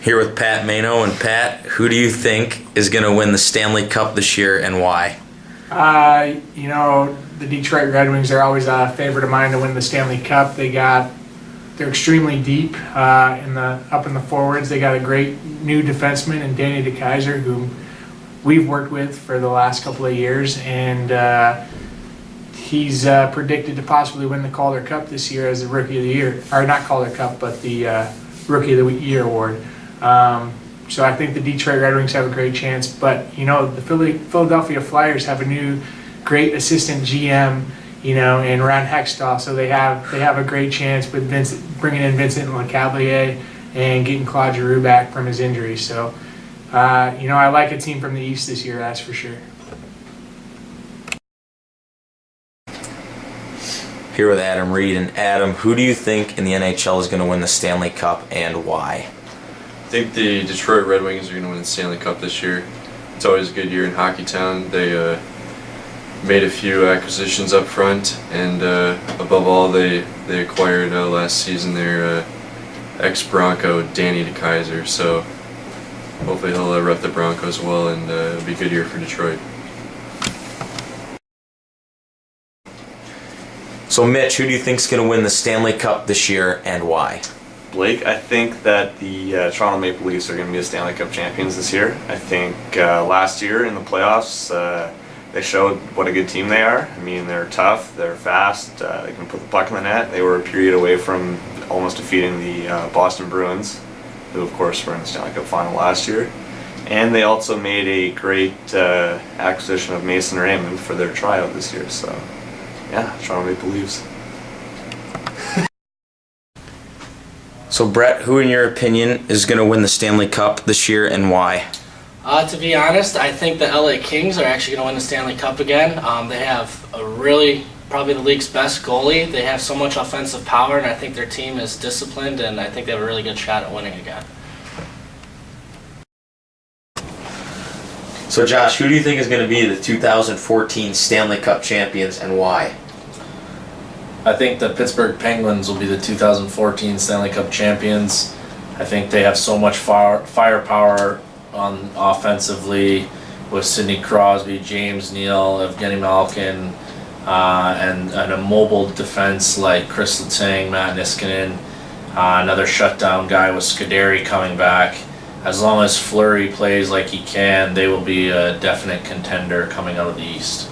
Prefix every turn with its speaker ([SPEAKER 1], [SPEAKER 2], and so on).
[SPEAKER 1] Here with Pat Mano. And Pat, who do you think is going to win the Stanley Cup this year and why?
[SPEAKER 2] The Detroit Red Wings are always a favorite of mine to win the Stanley Cup. They're extremely deep up in the forwards. They got a great new defenseman in Danny DeKeyser, who we've worked with for the last couple of years, and he's predicted to possibly win the Calder Cup this year as the Rookie of the Year, or not Calder Cup, but the Rookie of the Year award. So I think the Detroit Red Wings have a great chance, but the Philadelphia Flyers have a new great assistant GM, in Ron Hextall, so they have a great chance with bringing in Vincent Lecavalier and getting Claude Giroux back from his injury. So, I like a team from the East this year, that's for sure.
[SPEAKER 1] Here with Adam Reed. And Adam, who do you think in the NHL is going to win the Stanley Cup and why?
[SPEAKER 3] I think the Detroit Red Wings are going to win the Stanley Cup this year. It's always a good year in Hockeytown. They made a few acquisitions up front, and above all, they acquired last season their ex-Bronco, Danny DeKeyser. So hopefully he'll rep the Broncos well, and it'll be a good year for Detroit.
[SPEAKER 1] So Mitch, who do you think is going to win the Stanley Cup this year and why?
[SPEAKER 4] Blake, I think that the Toronto Maple Leafs are going to be the Stanley Cup champions this year. I think last year in the playoffs, they showed what a good team they are. I mean, they're tough, they're fast, they can put the puck in the net. They were a period away from almost defeating the Boston Bruins, who of course were in the Stanley Cup final last year. And they also made a great acquisition of Mason Raymond for their tryout this year. So, yeah, Toronto Maple Leafs.
[SPEAKER 1] So Brett, who in your opinion is going to win the Stanley Cup this year and why?
[SPEAKER 5] To be honest, I think the LA Kings are actually going to win the Stanley Cup again. They have probably the league's best goalie. They have so much offensive power, and I think their team is disciplined, and I think they have a really good shot at winning again.
[SPEAKER 1] So Josh, who do you think is going to be the 2014 Stanley Cup champions and why?
[SPEAKER 6] I think the Pittsburgh Penguins will be the 2014 Stanley Cup champions. I think they have so much firepower on offensively with Sidney Crosby, James Neal, Evgeny Malkin, and a mobile defense like Chris Letang, Matt Niskanen, another shutdown guy with Scuderi coming back. As long as Fleury plays like he can, they will be a definite contender coming out of the East.